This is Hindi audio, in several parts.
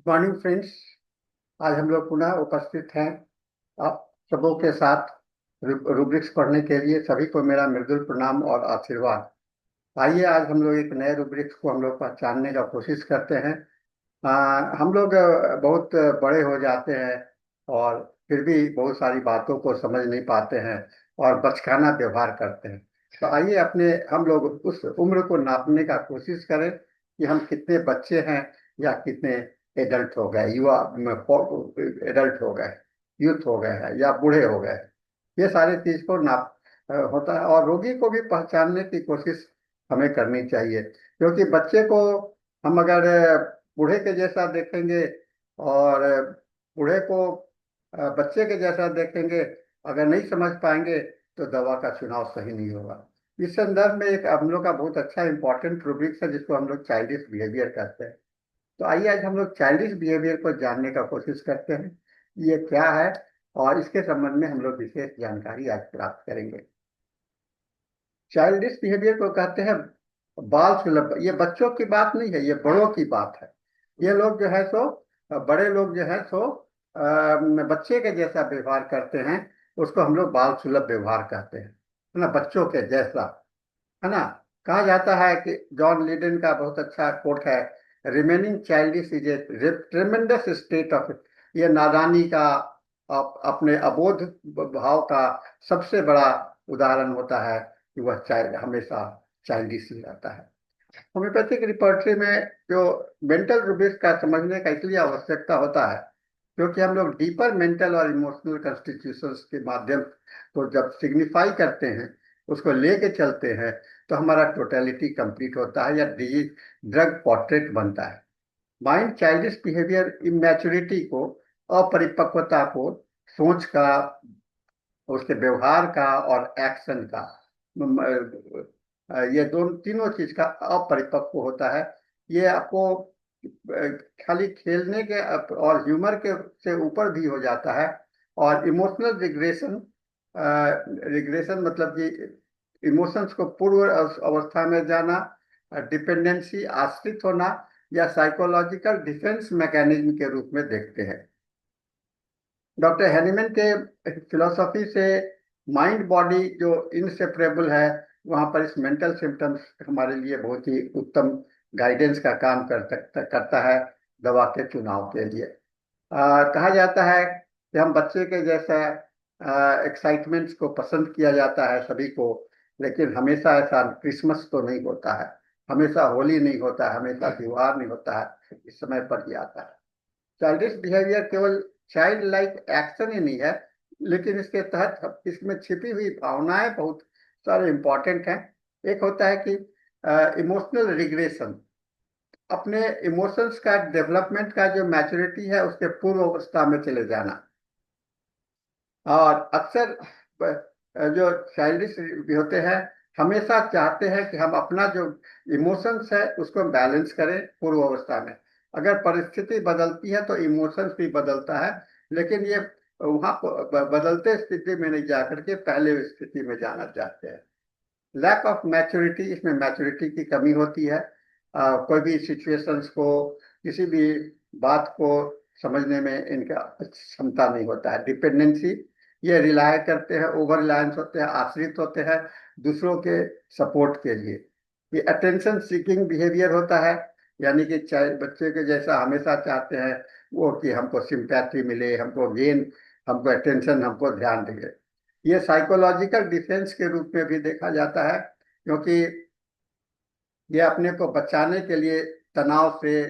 Morning friends. आज हम लोग पुनः उपस्थित हैं आप सबों के साथ रूब्रिक्स पढ़ने के लिए। सभी को मेरा मृदुल प्रणाम और आशीर्वाद। आइए आज हम लोग एक नए रूब्रिक्स को हम लोग पहचानने का कोशिश करते हैं। हम लोग बहुत बड़े हो जाते हैं और फिर भी बहुत सारी बातों को समझ नहीं पाते हैं और बचकाना व्यवहार करते हैं। तो आइए अपने हम लोग उस उम्र को नापने का कोशिश करें कि हम कितने बच्चे हैं या कितने एडल्ट हो गए, युवा एडल्ट हो गए, यूथ हो गए हैं या बूढ़े हो गए। ये सारी चीज को नाप होता है और रोगी को भी पहचानने की कोशिश हमें करनी चाहिए, क्योंकि बच्चे को हम अगर बूढ़े के जैसा देखेंगे और बूढ़े को बच्चे के जैसा देखेंगे, अगर नहीं समझ पाएंगे तो दवा का चुनाव सही नहीं होगा। इस संदर्भ में एक हम लोग का बहुत अच्छा इंपॉर्टेंट रूब्रिक्स है जिसको हम लोग चाइल्डिश बिहेवियर कहते हैं। तो आइए आज हम लोग चाइल्डिश बिहेवियर को जानने का कोशिश करते हैं, ये क्या है और इसके संबंध में हम लोग विशेष जानकारी आज प्राप्त करेंगे। चाइल्डिश बिहेवियर को कहते हैं बाल सुलभ। ये बच्चों की बात नहीं है, ये बड़ों की बात है। ये लोग जो है सो बड़े लोग जो है सो बच्चे के जैसा व्यवहार करते हैं, उसको हम लोग बाल सुलभ व्यवहार कहते हैं, है ना, बच्चों के जैसा। है ना। कहा जाता है कि जॉन लीडन का बहुत अच्छा कोट है, remaining childish is a ट्रेमेंडस state of, ये नादानी का अपने अबोध भाव का सबसे बड़ा उदाहरण होता है कि वह चाइल्ड हमेशा चाइल्डिश ही रहता है। होम्योपैथिक रिपर्टरी में जो मेंटल रूब्रिक्स का समझने का इसलिए आवश्यकता होता है क्योंकि हम लोग डीपर मेंटल और इमोशनल कॉन्स्टिट्यूशंस के माध्यम को जब सिग्निफाई करते हैं, उसको लेके चलते हैं, तो हमारा टोटलिटी कंप्लीट होता है या डिजीज ड्रग पोर्ट्रेट बनता है। माइंड चाइल्डिश बिहेवियर इमेच्योरिटी को, अपरिपक्वता को, सोच का, उसके व्यवहार का और एक्शन का, ये दोनों तीनों चीज का अपरिपक्व होता है। ये आपको खाली खेलने के और ह्यूमर के से ऊपर भी हो जाता है। और इमोशनल रिग्रेशन, रिग्रेशन मतलब कि इमोशंस को पूर्व अवस्था में जाना, डिपेंडेंसी आश्रित होना, या साइकोलॉजिकल डिफेंस मैकेनिज्म के रूप में देखते हैं। डॉक्टर हैनीमैन के फिलोसॉफी से माइंड बॉडी जो इनसेपरेबल है, वहां पर इस मेंटल सिम्टम्स हमारे लिए बहुत ही उत्तम गाइडेंस का काम करता है दवा के चुनाव के लिए। कहा जाता है कि हम बच्चे के जैसा एक्साइटमेंट्स को पसंद किया जाता है सभी को, लेकिन हमेशा ऐसा क्रिसमस तो नहीं होता है, हमेशा होली नहीं होता है, हमेशा त्योहार नहीं होता है, इस समय पर ही आता है। चाइल्डिश बिहेवियर केवल चाइल्ड लाइक एक्शन ही नहीं है, लेकिन इसके तहत इसमें छिपी हुई भावनाएं बहुत सारे इंपॉर्टेंट हैं। एक होता है कि इमोशनल रिग्रेशन, अपने इमोशंस का डेवलपमेंट का जो मैच्योरिटी है उसके पूर्व अवस्था में चले जाना। और अक्सर जो चाइल्डिश भी होते हैं हमेशा चाहते हैं कि हम अपना जो इमोशंस है उसको बैलेंस करें पूर्व अवस्था में। अगर परिस्थिति बदलती है तो इमोशंस भी बदलता है, लेकिन ये वहां बदलते स्थिति में नहीं जाकर के पहले स्थिति में जाना चाहते हैं। लैक ऑफ मैच्योरिटी, इसमें मैच्योरिटी की कमी होती है। कोई भी सिचुएशंस को, किसी भी बात को समझने में इनका क्षमता नहीं होता है। डिपेंडेंसी, ये रिलाय करते हैं, ओवर रिलायंस होते हैं, आश्रित होते हैं दूसरों के सपोर्ट के लिए। ये अटेंशन सीकिंग बिहेवियर होता है, यानी कि चाहे बच्चे के जैसा हमेशा चाहते हैं वो कि हमको सिंपैथी मिले, हमको गेन, हमको अटेंशन, हमको ध्यान देंगे। ये साइकोलॉजिकल डिफेंस के रूप में भी देखा जाता है, क्योंकि ये अपने को बचाने के लिए, तनाव से,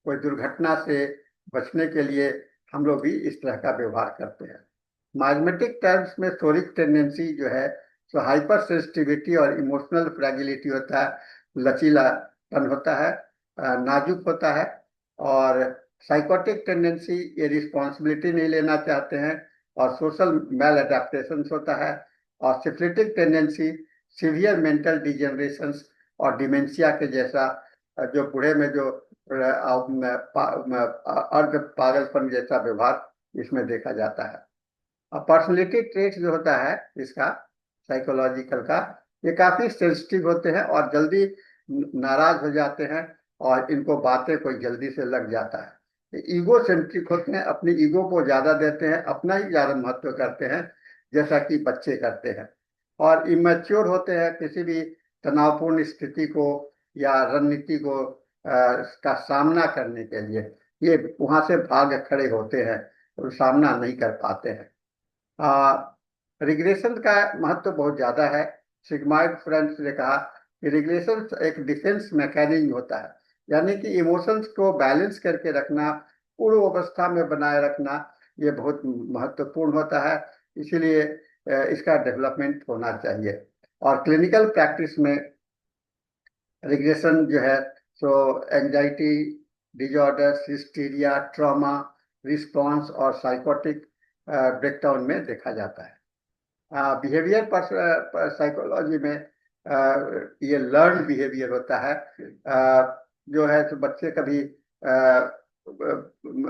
कोई दुर्घटना से बचने के लिए हम लोग भी इस तरह का व्यवहार करते हैं। मैथमेटिक टर्म्स में थोरिक टेंडेंसी जो है, तो हाइपर सेंसिटिविटी और इमोशनल फ्रैगिलिटी होता है, लचीलापन होता है, नाजुक होता है। और साइकोटिक टेंडेंसी, ये रिस्पॉन्सिबिलिटी नहीं लेना चाहते हैं और सोशल मेल एडेप्टेशन होता है। और syphilitic tendency, severe mental degeneration और डिमेंशिया के जैसा, जो बूढ़े में जो अर्ध पागलपन जैसा व्यवहार इसमें देखा जाता है। और पर्सनैलिटी ट्रेट जो होता है इसका, साइकोलॉजिकल का, ये काफी सेंसिटिव होते हैं और जल्दी नाराज हो जाते हैं और इनको बातें कोई जल्दी से लग जाता है। ईगो सेंट्रिक होते हैं, अपनी ईगो को ज्यादा देते हैं, अपना ही ज्यादा महत्व करते हैं, जैसा कि बच्चे करते हैं। और इमेच्योर होते हैं, किसी भी तनावपूर्ण स्थिति को या रणनीति को का सामना करने के लिए ये वहां से भाग खड़े होते हैं और सामना नहीं कर पाते हैं। रिग्रेशन का महत्व बहुत ज्यादा है। सिग्माइड फ्रेंड्स ने कहा कि रिग्रेशन एक डिफेंस मैकेनिज्म होता है, यानी कि इमोशंस को बैलेंस करके रखना, पूर्व अवस्था में बनाए रखना, ये बहुत महत्वपूर्ण होता है। इसीलिए इसका डेवलपमेंट होना चाहिए। और क्लिनिकल प्रैक्टिस में रिग्रेशन जो है सो anxiety disorders, hysteria, trauma response और साइकोटिक ब्रेकडाउन में देखा जाता है। बिहेवियर पर साइकोलॉजी में ये लर्न बिहेवियर होता है। जो है तो बच्चे कभी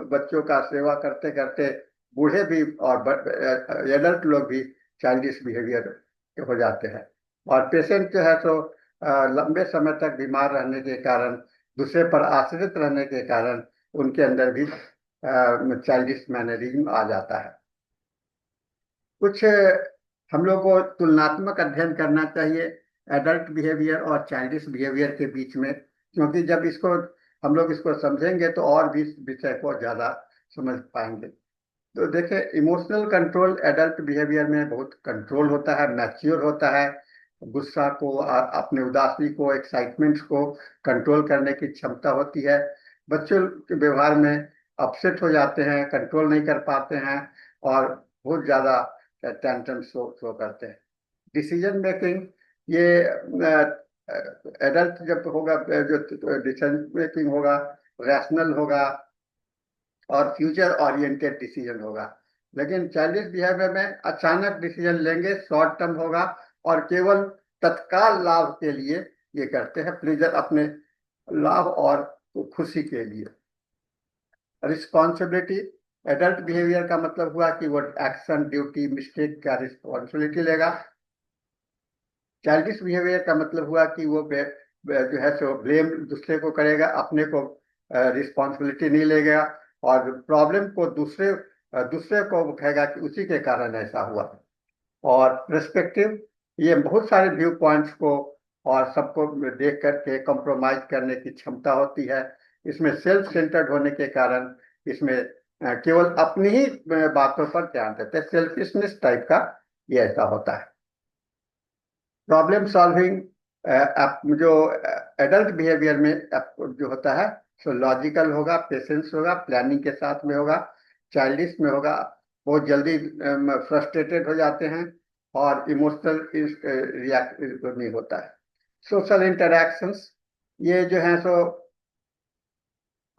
बच्चों का सेवा करते करते बूढ़े भी और एडल्ट लोग भी चाइल्डिश बिहेवियर हो जाते हैं। और पेशेंट जो है तो लंबे समय तक बीमार रहने के कारण, दूसरे पर आश्रित रहने के कारण उनके अंदर भी चाइल्डिश मैनरिज्म आ जाता है। कुछ हम लोग को तुलनात्मक अध्ययन करना चाहिए एडल्ट बिहेवियर और चाइल्डिश बिहेवियर के बीच में, क्योंकि जब इसको हम लोग इसको समझेंगे तो और भी विषय को ज्यादा समझ पाएंगे। तो देखें, इमोशनल कंट्रोल एडल्ट बिहेवियर में बहुत कंट्रोल होता है, मैच्योर होता है। गुस्सा को, अपने उदासी को, एक्साइटमेंट्स को कंट्रोल करने की क्षमता होती है। बच्चों के व्यवहार में अपसेट हो जाते हैं, कंट्रोल नहीं कर पाते हैं और बहुत ज्यादा टेंशन शो करते हैं। डिसीजन मेकिंग, ये एडल्ट जब होगा, जो डिसीजन मेकिंग होगा रैशनल होगा और फ्यूचर ओरिएंटेड डिसीजन होगा। लेकिन चाइल्डिश बिहेवियर में अचानक डिसीजन लेंगे, शॉर्ट टर्म होगा और केवल तत्काल लाभ के लिए ये करते हैं, प्लेजर, अपने लाभ और खुशी के लिए। रिस्पॉन्सिबिलिटी, एडल्ट बिहेवियर का मतलब हुआ कि वो एक्शन, ड्यूटी, मिस्टेक का रिस्पॉन्सिबिलिटी लेगा। चाइल्डिश बिहेवियर का मतलब हुआ कि वो जो है सो ब्लेम दूसरे को करेगा, अपने को रिस्पॉन्सिबिलिटी नहीं लेगा और प्रॉब्लम को दूसरे को कहेगा कि उसी के कारण ऐसा हुआ। और पर्सपेक्टिव, ये बहुत सारे व्यू पॉइंट्स को और सबको देख करके कॉम्प्रोमाइज करने की क्षमता होती है। इसमें सेल्फ सेंटर्ड होने के कारण इसमें केवल अपनी ही बातों पर ध्यान देते हैं, सेल्फिशनेस टाइप का ये ऐसा होता है। प्रॉब्लम सॉल्विंग, जो एडल्ट बिहेवियर में जो होता है सो लॉजिकल होगा, पेशेंस होगा, प्लानिंग के साथ में होगा। चाइल्डिश में होगा बहुत जल्दी फ्रस्ट्रेटेड हो जाते हैं और इमोशनल रिएक्ट नहीं होता है। सोशल इंटरैक्शंस, ये जो है सो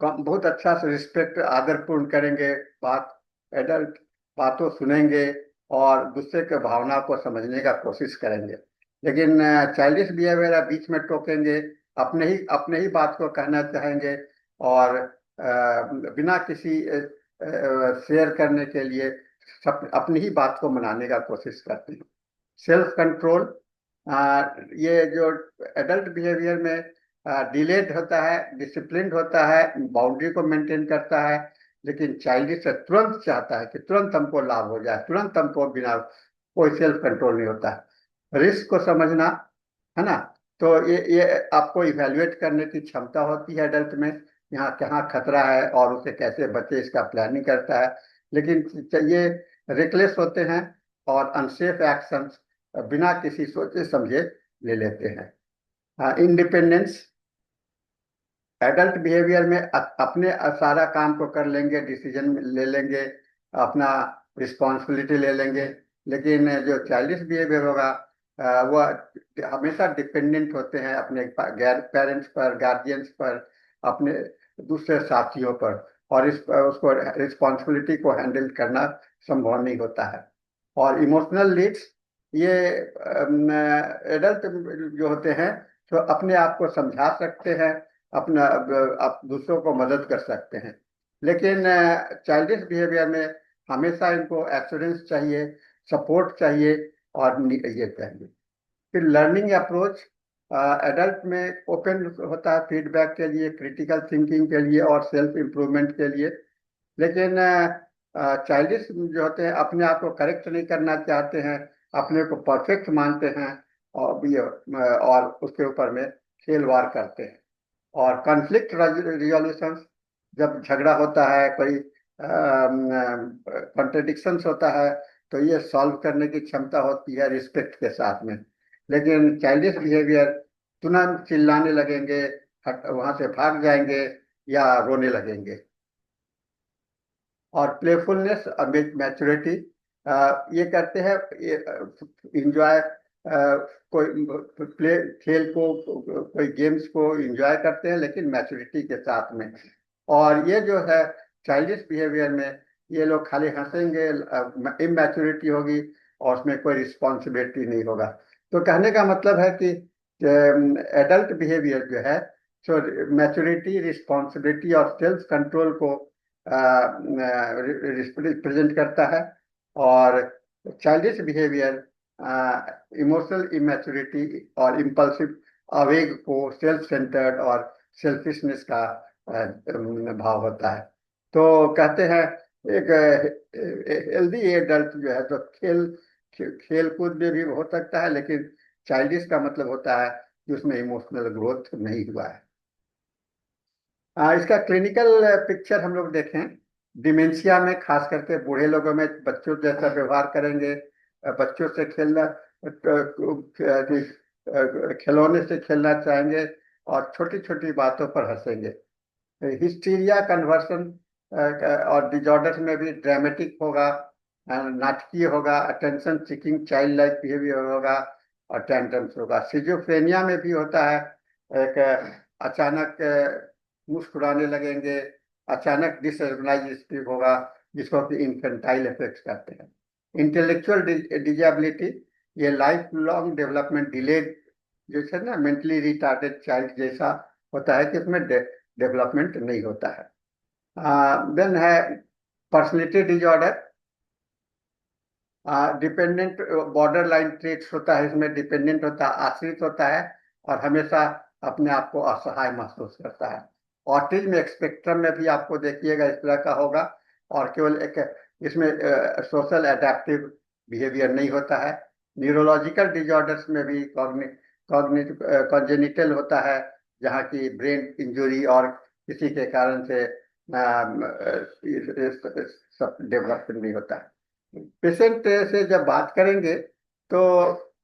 बहुत अच्छा से रिस्पेक्ट, आदरपूर्ण करेंगे बात, एडल्ट बातों सुनेंगे और दूसरे के भावना को समझने का कोशिश करेंगे। लेकिन चाइल्डिश बिहेवियर बीच में टोकेंगे, अपने ही बात को कहना चाहेंगे और बिना किसी शेयर करने के लिए सब अपनी ही बात को मनाने का कोशिश करते हैं। सेल्फ कंट्रोल, ये जो एडल्ट बिहेवियर में डिलेड होता है, डिसिप्लिन होता है, बाउंड्री को मेंटेन करता है। लेकिन चाइल्डिश से तुरंत चाहता है कि तुरंत हमको लाभ हो जाए, तुरंत हमको, बिना कोई सेल्फ कंट्रोल नहीं होता है। रिस्क को समझना, है ना, तो ये आपको इवेल्युएट करने की क्षमता होती है एडल्ट में, यहाँ कहाँ खतरा है और उसे कैसे बचे, इसका प्लानिंग करता है। लेकिन ये रिकलेस होते हैं और अनसेफ एक्शंस बिना किसी सोचे समझे ले लेते हैं। इंडिपेंडेंस, एडल्ट बिहेवियर में अपने सारा काम को कर लेंगे, डिसीजन ले लेंगे, अपना रिस्पॉन्सिबिलिटी ले लेंगे। लेकिन जो चाइल्डिश बिहेवियर होगा वो हमेशा डिपेंडेंट होते हैं अपने पेरेंट्स पर, गार्जियंस पर, अपने दूसरे साथियों पर, और उसको रिस्पॉन्सिबिलिटी को हैंडल करना संभव नहीं होता है। और इमोशनल लीड्स, ये एडल्ट जो होते हैं तो अपने आप को समझा सकते हैं, अपना आप दूसरों को मदद कर सकते हैं। लेकिन चाइल्डिश बिहेवियर में हमेशा इनको एश्योरेंस चाहिए, सपोर्ट चाहिए और ये चाहिए। फिर लर्निंग अप्रोच, एडल्ट में ओपन होता है फीडबैक के लिए, क्रिटिकल थिंकिंग के लिए और सेल्फ इम्प्रूवमेंट के लिए। लेकिन चाइल्डिश जो होते हैं अपने आप को करेक्ट नहीं करना चाहते हैं, अपने को परफेक्ट मानते हैं, और उसके ऊपर में खेलवाड़ करते हैं। और कॉन्फ्लिक्ट रिजोल्यूशन, जब झगड़ा होता है, कोई कॉन्ट्रडिक्शंस होता है, तो ये सॉल्व करने की क्षमता होती है रिस्पेक्ट के साथ में। लेकिन चाइल्डिश बिहेवियर, तुरंत चिल्लाने लगेंगे, वहां से भाग जाएंगे या रोने लगेंगे। और प्लेफुलनेस और मैच्योरिटी, ये करते हैं, इंजॉय, कोई प्ले खेल को, कोई गेम्स को इंजॉय करते हैं लेकिन मैच्योरिटी के साथ में। और ये जो है चाइल्डिश बिहेवियर में, ये लोग खाली हंसेंगे, इमैच्योरिटी होगी और उसमें कोई रिस्पॉन्सिबिलिटी नहीं होगा। तो कहने का मतलब है कि एडल्ट बिहेवियर जो है, सो मैच्योरिटी, रिस्पॉन्सिबिलिटी और सेल्फ कंट्रोल को रिप्रेजेंट करता है। और चाइल्डिश बिहेवियर इमोशनल इमेच्योरिटी और इम्पल्सिव आवेग को, सेल्फ सेंटर्ड और सेल्फिशनेस का भाव होता है। तो कहते हैं एक हेल्दी एडल्ट जो है तो खेल कूद में भी हो सकता है, लेकिन चाइल्डिश का मतलब होता है कि उसमें इमोशनल ग्रोथ नहीं हुआ है। इसका क्लिनिकल पिक्चर हम लोग देखें, डिमेंशिया में खास करके बूढ़े लोगों में बच्चों जैसा व्यवहार करेंगे, बच्चों से खेलना, खिलौने से खेलना चाहेंगे और छोटी छोटी बातों पर हंसेंगे। हिस्टीरिया कन्वर्सन और डिजॉर्डर्स में भी ड्रामेटिक होगा, नाटकीय होगा, attention seeking child like behaviour होगा और टेंट्रम्स होगा। सिजोफ्रेनिया में भी होता है, एक अचानक मुस्कुराने लगेंगे, अचानक डिसऑर्गेनाइज स्पीक होगा, जिसको कि इन्फेंटाइल इफेक्ट्स कहते हैं। इंटेलेक्चुअल डिजेबिलिटी, ये लाइफ लॉन्ग डेवलपमेंट डिलेड, जैसे ना मेंटली रिटार्डेड चाइल्ड जैसा होता है कि इसमें डेवलपमेंट नहीं होता है। देन है personality disorder, dependent border line traits होता है, इसमें डिपेंडेंट होता है, आश्रित होता है और हमेशा अपने आप को असहाय महसूस करता है। ऑटिज्म स्पेक्ट्रम में भी आपको देखिएगा इस तरह का होगा, और केवल एक इसमें सोशल एडेप्टिव बिहेवियर नहीं होता है। न्यूरोलॉजिकल डिजॉर्डर्स में भी कॉन्जेनिटल होता है, जहाँ की ब्रेन इंजुरी और किसी के कारण से डेवलपमेंट नहीं होता है। पेशेंट से जब बात करेंगे तो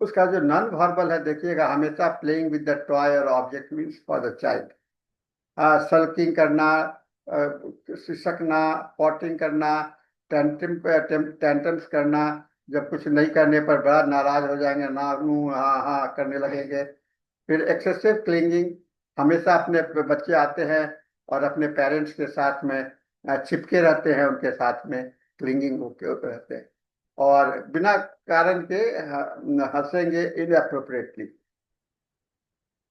उसका जो नॉन वर्बल है, देखिएगा हमेशा प्लेइंग विद द टॉय और object means for the child. Sulking करना, सिसकना, पॉटिंग करना, टेंटम्स करना, जब कुछ नहीं करने पर बड़ा नाराज हो जाएंगे, ना हाँ हाँ करने लगेंगे। फिर एक्सेसिव क्लिंगिंग, हमेशा अपने बच्चे आते हैं और अपने पेरेंट्स के साथ में चिपके रहते हैं, उनके साथ में क्लिंगिंग रहते हैं और बिना कारण के हंसेंगे इनअप्रोप्रिएटली,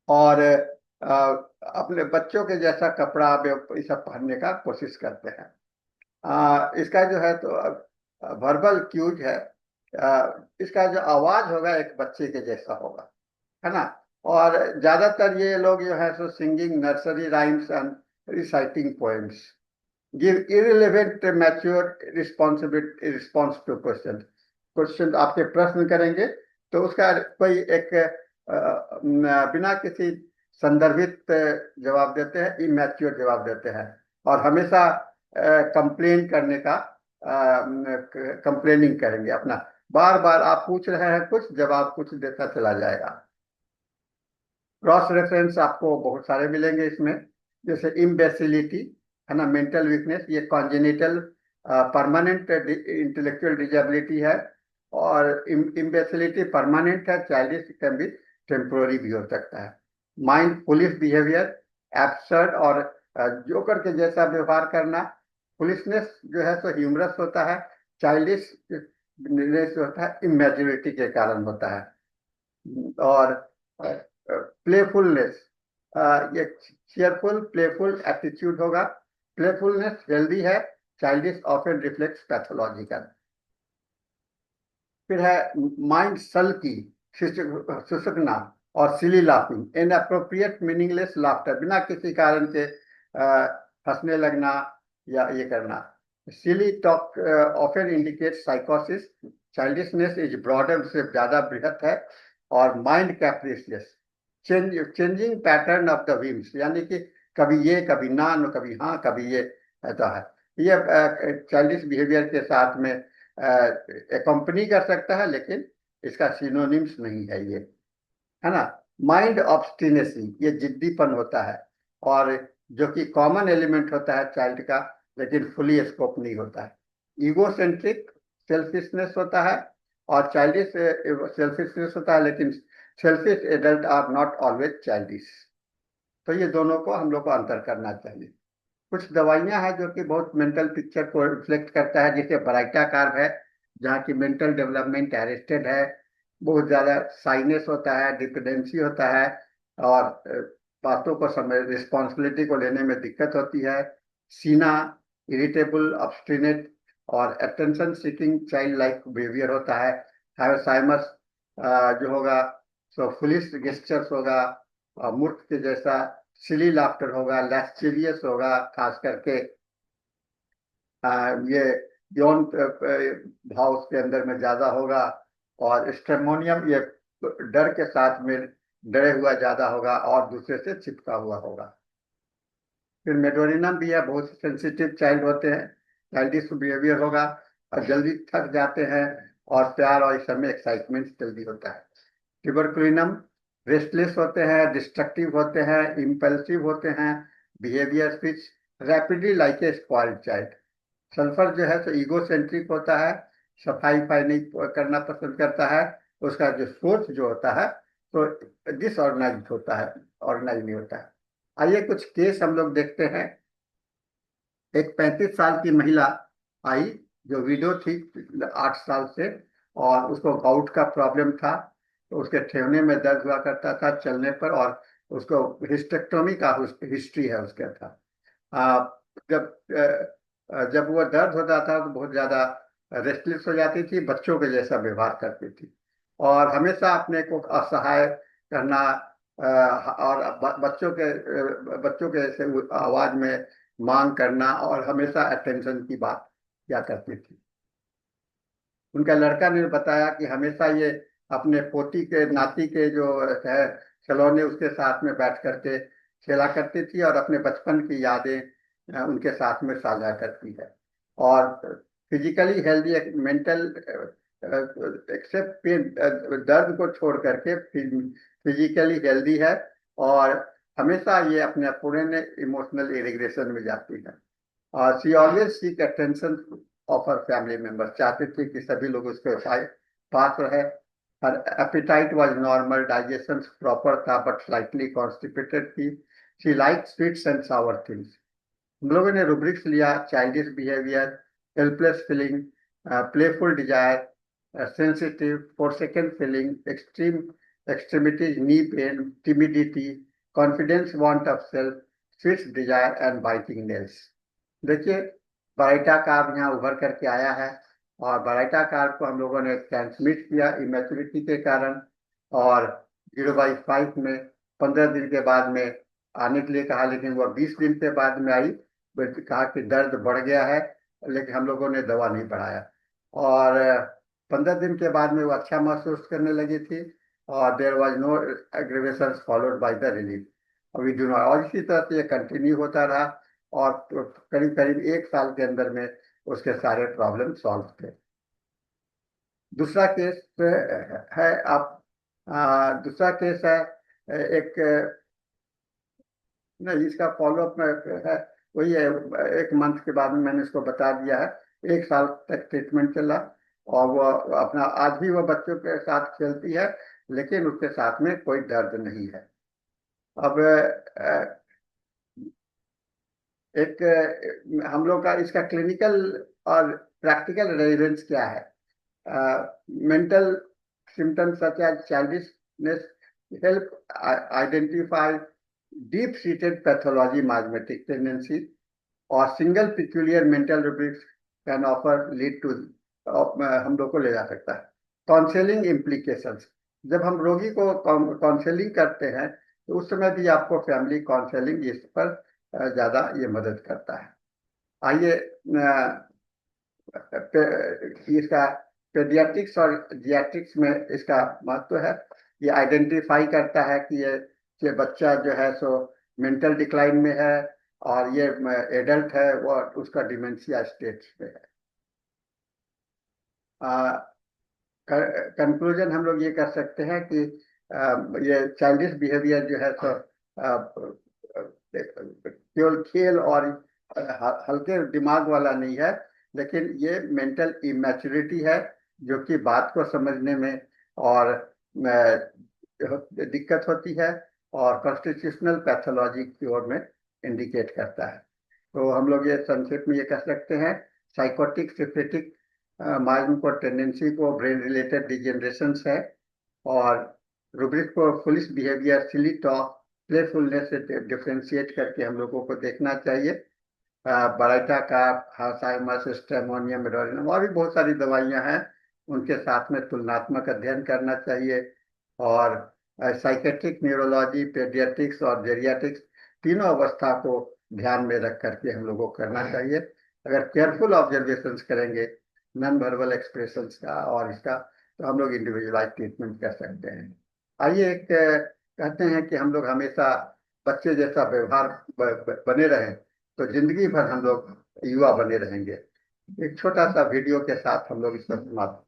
और अपने बच्चों के जैसा कपड़ा ये सब पहनने का कोशिश करते हैं। इसका जो है तो वर्बल क्यूज है, इसका जो आवाज होगा एक बच्चे के जैसा होगा, है ना। और ज्यादातर ये लोग जो है सो singing nursery rhymes and reciting poems, give irrelevant mature responsibility response to question. Question आपके प्रश्न करेंगे तो उसका कोई एक बिना किसी संदर्भित जवाब देते हैं, इमैच्योर जवाब देते हैं और हमेशा कंप्लेन करने का, कंप्लेनिंग करेंगे अपना, बार बार आप पूछ रहे हैं कुछ, जवाब कुछ देता चला जाएगा। क्रॉस रेफरेंस आपको बहुत सारे मिलेंगे इसमें, जैसे इम्बेसिलिटी है ना, मेंटल वीकनेस, ये कॉन्जेनिटल परमानेंट इंटेलेक्चुअल डिजेबिलिटी है, और इम्बेसिलिटी परमानेंट है, चाइल्डिश कैन बी टेम्पोररी भी हो सकता है। माइंड पुलिस बिहेवियर, एब्सर्ड और जोकर के जैसा व्यवहार करना। पुलिसनेस जो है तो ह्यूमरस होता है, चाइल्डिश होता है इमेच्योरिटी के कारण होता है। और प्लेफुलनेस, ये चेयरफुल प्लेफुल एटीट्यूड होगा। प्लेफुलनेस हेल्दी है, चाइल्डिश ऑफन रिफ्लेक्ट्स पैथोलॉजिकल। फिर है माइंड सल की, सुसकना, और silly laughing, inappropriate meaningless laughter, बिना किसी कारण के हंसने लगना या ये करना। सिली टॉक ऑफन इंडिकेट साइकोसिस, चाइल्डिशनेस इज ब्रॉडर, से ज्यादा बृहत है, और mind capricious, changing pattern of the whims, यानी कि कभी ये कभी ना, कभी हाँ कभी ये ऐसा है। ये चाइल्डिश बिहेवियर के साथ में एकम्पनी कर सकता है, लेकिन इसका सिनोनिम्स नहीं है ये, है ना। माइंड ऑब्स्टिनेसी, ये जिद्दीपन होता है, और जो कि कॉमन एलिमेंट होता है चाइल्ड का, लेकिन फुली स्कोप नहीं होता है। ईगोसेंट्रिक, सेल्फिशनेस होता है, और चाइल्डिश सेल्फिशनेस होता है, लेकिन selfish adult are not always childish. तो ये दोनों को हम लोग को अंतर करना चाहिए। कुछ दवाइयां हैं जो कि बहुत मेंटल पिक्चर को रिफ्लेक्ट करता है, जैसे बराइटा कार्ब है, जहाँ की मेंटल डेवलपमेंट अरेस्टेड है, बहुत ज्यादा साइनेस होता है, डिपेंडेंसी होता है, और बातों को समय रिस्पॉन्सिबिलिटी को लेने में दिक्कत होती है। सीना, इरिटेबल, ऑब्स्टिनेट और attention seeking child like behaviour होता है। हाइपोथैलेमस जो होगा सो फुलिश गेस्चर्स होगा, मूर्ख के जैसा, सिली लाफ्टर होगा, लैस्चिवियस होगा, खास करके ये यौन भाव उसके अंदर में ज्यादा होगा, और स्ट्रेमोनियम ये डर के साथ में डरे हुआ ज्यादा होगा और दूसरे से चिपका हुआ होगा। फिर मेडोरिनम भी है, बहुत सेंसिटिव चाइल्ड होते हैं, चाइल्डिश बिहेवियर होगा, और जल्दी थक जाते हैं, और प्यार और इस समय एक्साइटमेंट जल्दी होता है। ट्यूबरकुलिनम रेस्टलेस होते हैं, डिस्ट्रक्टिव होते हैं, इम्पल्सिव होते हैं, behaviour switch rapidly like a spoiled child. Sulphur जो है तो ईगो सेंट्रिक होता है, सफाई फाई नहीं करना पसंद करता है, उसका जो सोच जो होता है तो डिसऑर्गेनाइज होता है, ऑर्गेनाइज नहीं होता है। आइए कुछ केस हम लोग देखते हैं। एक 35 साल की महिला आई, जो विडो थी 8 साल से, और उसको गाउट का प्रॉब्लम था, तो उसके ठेवने में दर्द हुआ करता था चलने पर, और उसको हिस्टेक्टोमी का हिस्ट्री है उसके था। जब जब वो दर्द होता था तो बहुत ज्यादा रेस्टलेस हो जाती थी, बच्चों के जैसा व्यवहार करती थी, और हमेशा अपने को असहाय करना, और बच्चों के जैसे आवाज में मांग करना, और हमेशा अटेंशन की बात किया करती थी। उनका लड़का ने बताया कि हमेशा ये अपने पोती के नाती के जो है खिलौने उसके साथ में बैठ करके खेला करती थी, और अपने बचपन की यादें उनके साथ में साझा करती है। और physically healthy, mental accept pain, दर्द को छोड़ करके फिजिकली हेल्दी है, और हमेशा ये अपने पुराने इमोशनल इरिग्रेशन में जाती है। और she always seek attention of her family members, चाहते थे कि सभी लोग उसके पास रहे। Her appetite was normal, digestion proper था, बट स्लाइटली कॉन्स्टिपेटेड थी। She like sweets and sour things. हम लोगों ने रूब्रिक्स लिया: childish behaviour, helpless feeling, playful desire, sensitive, forsaken feeling, extremities, knee pain, timidity, confidence, want of self, sweets desire and biting nails. देखिए, बराइटा कार्ब यहाँ उभर करके आया है, और बराइटा कार्ब को हम लोगों ने ट्रांसमिट किया इमेच्योरिटी के कारण, और 0/5 में 15 दिन के बाद में आने के लिए कहा, लेकिन वह 20 दिन के बाद में आई। कहा कि दर्द बढ़ गया है, लेकिन हम लोगों ने दवा नहीं बढ़ाया, और 15 दिन के बाद में वो अच्छा महसूस करने लगी थी, और there was no aggravation followed by the relief. We do not, और इसी तरह से ये कंटिन्यू होता रहा, और करीब करीब 1 साल के अंदर में उसके सारे प्रॉब्लम सॉल्व थे। दूसरा केस है, आप दूसरा केस है, एक नहीं, इसका फॉलोअप में है, वही है। 1 मंथ के बाद में मैंने इसको बता दिया है, 1 साल तक ट्रीटमेंट चला, और वो अपना आज भी वो बच्चों के साथ खेलती है, लेकिन उसके साथ में कोई दर्द नहीं है। अब एक हम लोग का इसका क्लिनिकल और प्रैक्टिकल रेलेवेंस क्या है? Mental symptoms such as childishness help identify deep-seated pathology, mimetic tendencies, or single peculiar mental rubrics can offer lead to हम लोग को ले जा सकता है। काउंसलिंग implications, जब हम रोगी को काउंसलिंग करते हैं तो उस समय भी आपको फैमिली काउंसलिंग इस पर ज्यादा ये मदद करता है। आइए इसका पेडियाट्रिक्स और जियाट्रिक्स में इसका महत्व है। ये आइडेंटिफाई करता है कि ये बच्चा जो है सो मेंटल डिक्लाइन में है और ये एडल्ट है वो उसका डिमेंशिया स्टेज में है। कंक्लूजन हम लोग ये कर सकते हैं कि ये चाइल्डिश बिहेवियर जो है सो केवल खेल और हल्के दिमाग वाला नहीं है, लेकिन ये मेंटल इमेच्योरिटी है जो कि बात को समझने में और दिक्कत होती है और कॉन्स्टिट्यूशनल पैथोलॉजी की ओर में इंडिकेट करता है। तो हम लोग ये संक्षेप में ये कह सकते हैं, साइकोटिक सिफिलिटिक माइल्ड को टेंडेंसी को ब्रेन रिलेटेड डिजेनरेशन है और रूब्रिक को फुलिश बिहेवियर सिली टॉक प्लेफुलनेस से डिफ्रेंशिएट करके हम लोगों को देखना चाहिए। बराइटा का हाइमास स्ट्रेमोनियम मेडोरिनम और भी बहुत सारी दवाइयां हैं, उनके साथ में तुलनात्मक अध्ययन करना चाहिए। और साइकेट्रिक न्यूरोलॉजी पेडियाट्रिक्स और जेरियाट्रिक्स तीनों अवस्था को ध्यान में रख करके हम लोगों को करना चाहिए। अगर केयरफुल ऑब्जर्वेशंस करेंगे नॉन वर्बल एक्सप्रेशंस का और इसका, तो हम लोग इंडिविजुअलाइज ट्रीटमेंट कर सकते हैं। आइए एक कहते हैं कि हम लोग हमेशा बच्चे जैसा व्यवहार बने रहें तो जिंदगी भर हम लोग युवा बने रहेंगे। एक छोटा सा वीडियो के साथ हम लोग इसको समाप्त।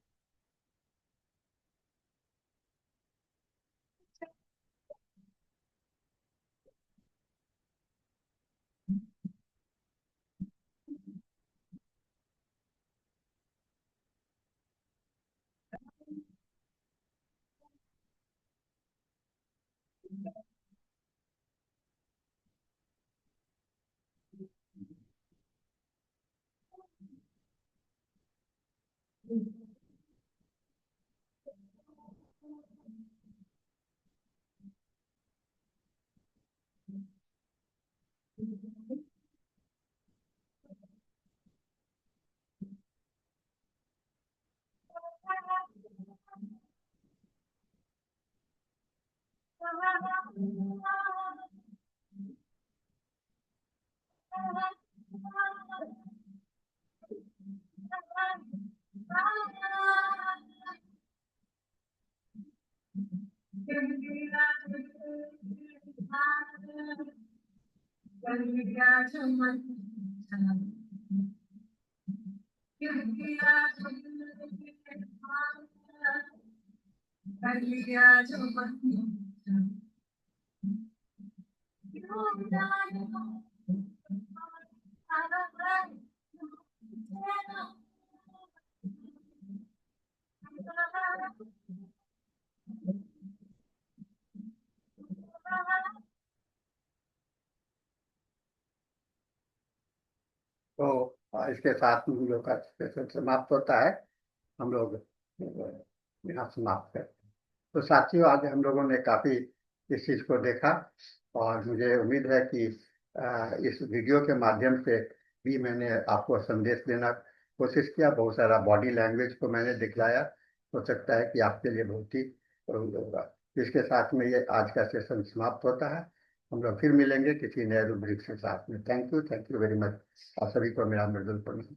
तो इसके साथ में हम लोग का सेशन समाप्त होता है। हम लोग यहाँ समाप्त करते हैं। तो साथियों, आज हम लोगों ने काफी इस चीज को देखा और मुझे उम्मीद है कि इस वीडियो के माध्यम से भी मैंने आपको संदेश देना कोशिश किया। बहुत सारा बॉडी लैंग्वेज को मैंने दिखलाया, हो सकता है कि आपके लिए बहुत ही उपयोगी होगा। इसके साथ में ये आज का सेशन समाप्त होता है। हम लोग फिर मिलेंगे किसी नए रूब्रिक के साथ में। Thank you very much. आप सभी को मेरा मृदुल प्रणाम।